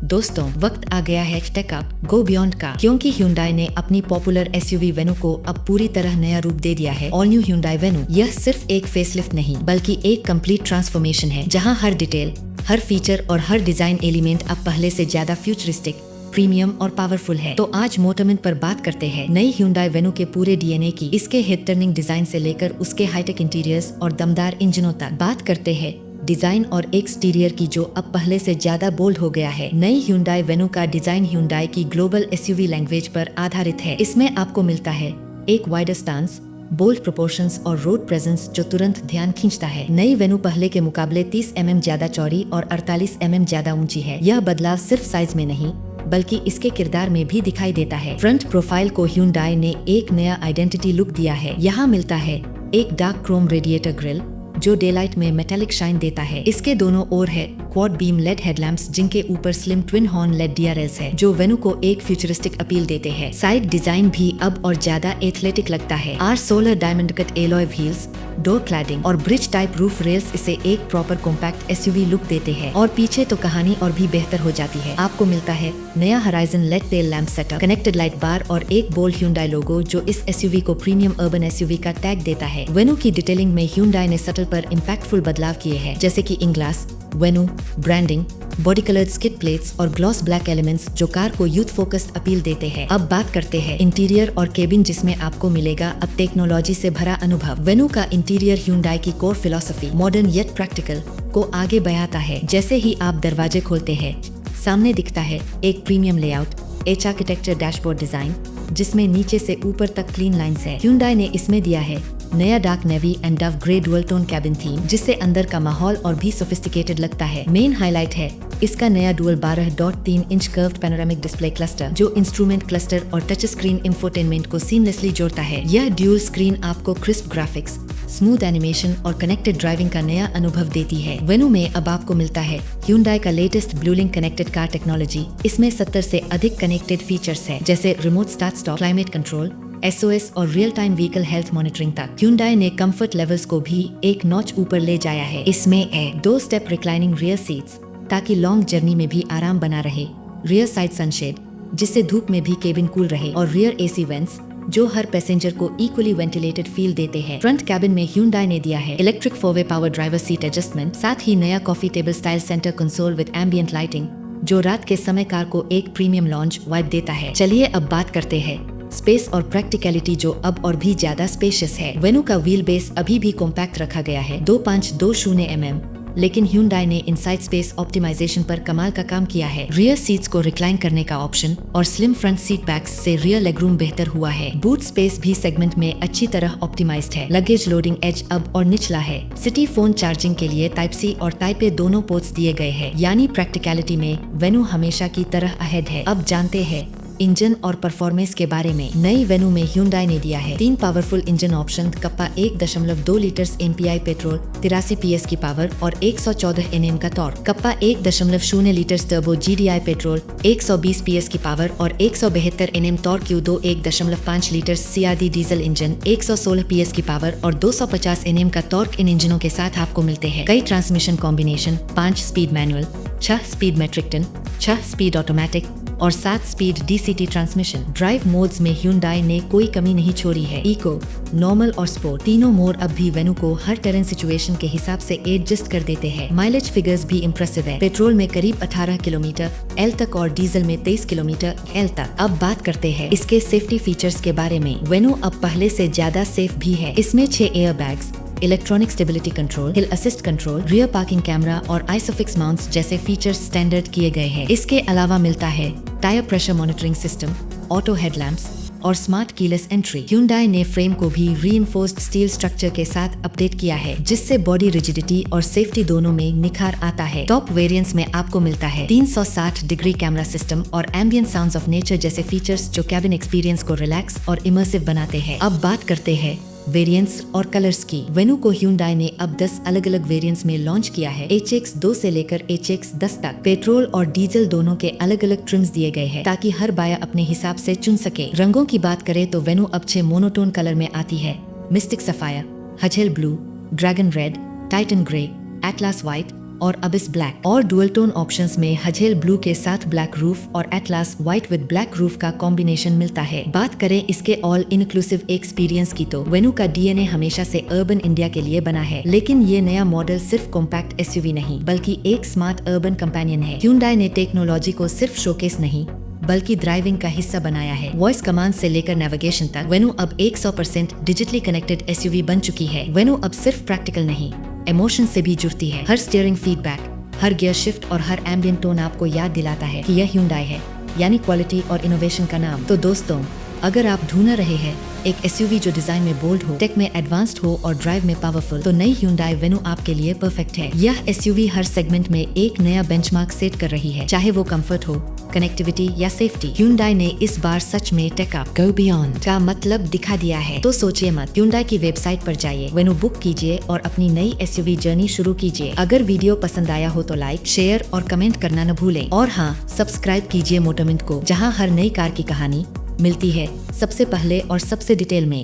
दोस्तों, वक्त आ गया है टेक अप गो बियॉन्ड का, क्योंकि Hyundai ने अपनी पॉपुलर एसयूवी वेन्यू को अब पूरी तरह नया रूप दे दिया है। ऑल न्यू Hyundai वेन्यू यह सिर्फ एक फेसलिफ्ट नहीं बल्कि एक कंप्लीट ट्रांसफॉर्मेशन है, जहां हर डिटेल, हर फीचर और हर डिजाइन एलिमेंट अब पहले से ज्यादा फ्यूचरिस्टिक, प्रीमियम और पावरफुल है। तो आज मोटोमिन पर बात करते हैं नई Hyundai वेन्यू के पूरे डीएनए की, इसके हेड टर्निंग डिजाइन से लेकर उसके हाईटेक इंटीरियर्स और दमदार इंजनों तक। बात करते हैं डिजाइन और एक्सटीरियर की, जो अब पहले से ज्यादा बोल्ड हो गया है। नई Hyundai वेन्यू का डिजाइन Hyundai की ग्लोबल एसयूवी लैंग्वेज पर आधारित है। इसमें आपको मिलता है एक वाइडर स्टांस, बोल्ड प्रोपोर्शंस और रोड प्रेजेंस जो तुरंत ध्यान खींचता है। नई वेन्यू पहले के मुकाबले 30 mm ज्यादा चौड़ी और 48 mm ज्यादा ऊंची है। यह बदलाव सिर्फ साइज में नहीं बल्कि इसके किरदार में भी दिखाई देता है। फ्रंट प्रोफाइल को Hyundai ने एक नया आइडेंटिटी लुक दिया है। यहाँ मिलता है एक डार्क क्रोम रेडिएटर ग्रिल जो डेलाइट में मेटालिक शाइन देता है। इसके दोनों ओर है क्वाड बीम लेड हेडलैम्प्स, जिनके ऊपर slim twin horn LED DRLs है, जो वेन्यू को एक फ्यूचरिस्टिक अपील देते हैं। साइड डिजाइन भी अब और ज्यादा एथलेटिक लगता है। R16 diamond cut alloy wheels, door cladding और ब्रिज टाइप रूफ रेल्स इसे एक प्रॉपर कॉम्पैक्ट एसयूवी लुक देते हैं। और पीछे तो कहानी और भी बेहतर हो जाती है। आपको मिलता है नया horizon LED tail lamp setup, connected light bar और एक बोल्ड Hyundai लोगो, जो इस एसयूवी को प्रीमियम अर्बन एसयूवी का टैग देता है। वेन्यू की डिटेलिंग में Hyundai ने सटल पर इम्पैक्टफुल बदलाव किए हैं, जैसे कि इंग्लास, Venue branding, body coloured skid plates और ग्लॉस ब्लैक एलिमेंट्स जो कार को यूथ फोकस्ड अपील देते हैं। अब बात करते हैं इंटीरियर और केबिन, जिसमें आपको मिलेगा अब टेक्नोलॉजी से भरा अनुभव। वेन्यू का इंटीरियर Hyundai की core philosophy, modern yet practical, को आगे बढ़ाता है। जैसे ही आप दरवाजे खोलते हैं, सामने दिखता है एक premium layout, H architecture dashboard design, जिसमें नीचे से ऊपर तक क्लीन लाइंस है। Hyundai ने इसमें दिया है नया dark navy and Dove grey dual tone cabin theme, जिससे अंदर का माहौल और भी सोफिस्टिकेटेड लगता है। मेन हाईलाइट है इसका नया dual 12.3 inch curved panoramic display cluster, जो इंस्ट्रूमेंट क्लस्टर और टच स्क्रीन इंफोटेनमेंट को सीमलेसली जोड़ता है। यह ड्यूल स्क्रीन आपको क्रिस्प ग्राफिक्स, स्मूथ एनिमेशन और कनेक्टेड ड्राइविंग का नया अनुभव देती है। वेन्यू में अब आपको मिलता है Hyundai का latest Bluelink connected car technology. इसमें 70 से अधिक कनेक्टेड फीचर्स है, जैसे remote start stop, climate control, SOS और real time vehicle health monitoring तक। Hyundai ने कंफर्ट लेवल्स को भी एक नॉच ऊपर ले जाया है। इसमें है 2 स्टेप रिक्लाइनिंग रियर सीट्स, ताकि लॉन्ग जर्नी में भी आराम बना रहे, रियर साइड सनशेड, जिससे धूप में भी केबिन कूल रहे, और रियर AC वेंट्स जो हर पैसेंजर को इक्वली वेंटिलेटेड फील देते हैं। फ्रंट कैबिन में Hyundai ने दिया है इलेक्ट्रिक 4-वे पावर ड्राइवर सीट एडजस्टमेंट, साथ ही नया coffee table style centre console with ambient lighting, जो रात के समय कार को एक प्रीमियम लॉन्च वाइब देता है। चलिए अब बात करते हैं स्पेस और प्रैक्टिकलिटी, जो अब और भी ज्यादा स्पेशियस है। वेन्यू का व्हील बेस अभी भी कॉम्पैक्ट रखा गया है, 2.520 mm, लेकिन Hyundai ने इनसाइड स्पेस ऑप्टिमाइजेशन पर कमाल का काम किया है। रियर सीट्स को रिक्लाइन करने का ऑप्शन और स्लिम फ्रंट सीट बैक्स से रियर लेगरूम बेहतर हुआ है। बूट स्पेस भी सेगमेंट में अच्छी तरह ऑप्टिमाइज्ड है। लगेज लोडिंग एज अब और निचला है। सिटी फोन चार्जिंग के लिए टाइप C और टाइप A दोनों पोर्ट्स दिए गए हैं, यानी प्रैक्टिकलिटी में वेन्यू हमेशा की तरह अहेड है। अब जानते हैं इंजन और परफॉर्मेंस के बारे में। नई वेन्यू में Hyundai ने दिया है 3 powerful engine option, kappa 1.2 litres MPI petrol, 83 PS की पावर और 114 Nm का torque, kappa 1.0 litres turbo GDI petrol, 120 PS की पावर और 172 Nm torque, Q2 1.5 litres CRD diesel engine, 116 PS की पावर और 250 Nm का टॉर्क। इन इंजनों के साथ आपको मिलते हैं कई transmission combination, 5 speed manual, 6 speed मैट्रिक टन, 6 स्पीड ऑटोमेटिक और 7 speed DCT transmission. Drive modes में Hyundai ने कोई कमी नहीं छोड़ी है। इको, नॉर्मल और स्पोर्ट तीनों मोड अब भी वेन्यू को हर टेरेन सिचुएशन के हिसाब से एडजस्ट कर देते हैं। माइलेज फिगर्स भी इम्प्रेसिव है, पेट्रोल में करीब 18 किलोमीटर L तक और डीजल में 23 किलोमीटर L तक। अब बात करते हैं इसके सेफ्टी फीचर्स के बारे में। वेन्यू अब पहले से ज्यादा सेफ भी है। इसमें 6 air bags, electronic stability control, हिल assist control, rear parking camera और आइसोफिक्स माउंट्स जैसे फीचर्स स्टैंडर्ड किए गए हैं। इसके अलावा मिलता है tyre pressure monitoring system, auto headlamps और स्मार्ट कीलेस एंट्री। Hyundai ने फ्रेम को भी रीइंफोर्स्ड स्टील स्ट्रक्चर के साथ अपडेट किया है, जिससे बॉडी रिजिडिटी और सेफ्टी दोनों में निखार आता है। टॉप वेरिएंट्स में आपको मिलता है 360 डिग्री कैमरा सिस्टम और एम्बियंट साउंड्स ऑफ नेचर जैसे फीचर्स, जो कैबिन एक्सपीरियंस को रिलैक्स और इमर्सिव बनाते हैं। अब बात करते हैं वेरिएंट्स और कलर्स की। वेन्यू को Hyundai ने अब 10 अलग अलग वेरिएंट्स में लॉन्च किया है। HX2 से लेकर HX10 तक पेट्रोल और डीजल दोनों के अलग अलग ट्रिम्स दिए गए हैं, ताकि हर बायर अपने हिसाब से चुन सके। रंगों की बात करें तो वेन्यू अब 6 मोनोटोन कलर में आती है, mystic sapphire, hazel blue, dragon red, titan grey, atlas white, और अबिस ब्लैक और डुअल टोन ऑप्शंस में हजेल ब्लू के साथ ब्लैक रूफ और atlas white with black roof का कॉम्बिनेशन मिलता है। बात करें इसके ऑल इंक्लूसिव एक्सपीरियंस की तो वेन्यू का डीएनए हमेशा से अर्बन इंडिया के लिए बना है, लेकिन ये नया मॉडल सिर्फ कॉम्पैक्ट एसयूवी नहीं बल्कि एक स्मार्ट अर्बन कंपेनियन है। Hyundai ने टेक्नोलॉजी को सिर्फ शोकेस नहीं बल्कि ड्राइविंग का हिस्सा बनाया है। वॉइस कमांड से लेकर नेविगेशन तक वेन्यू अब 100% डिजिटली कनेक्टेड एसयूवी बन चुकी है। वेन्यू अब सिर्फ प्रैक्टिकल नहीं, इमोशन से भी जुड़ती है। हर स्टीयरिंग फीडबैक, हर गियर शिफ्ट और हर एम्बिएंट टोन आपको याद दिलाता है कि यह Hyundai है, यानी क्वालिटी और इनोवेशन का नाम। तो दोस्तों, अगर आप ढूंढ रहे हैं एक एसयूवी जो डिजाइन में बोल्ड हो, टेक में एडवांस्ड हो और ड्राइव में पावरफुल, तो नई Hyundai Venue आपके लिए परफेक्ट है। यह एसयूवी हर सेगमेंट में एक नया बेंचमार्क सेट कर रही है, चाहे वो कंफर्ट हो, कनेक्टिविटी या सेफ्टी। Hyundai ने इस बार सच में टेक अप, गो बियॉन्ड का मतलब दिखा दिया है। तो सोचिए मत, Hyundai की वेबसाइट पर जाइए, Venue बुक कीजिए और अपनी नई एसयूवी जर्नी शुरू कीजिए। अगर वीडियो पसंद आया हो तो लाइक, शेयर और कमेंट करना न भूलें। और हाँ, सब्सक्राइब कीजिए मोटोमिंट को, जहाँ हर नई कार की कहानी मिलती है सबसे पहले और सबसे डिटेल में।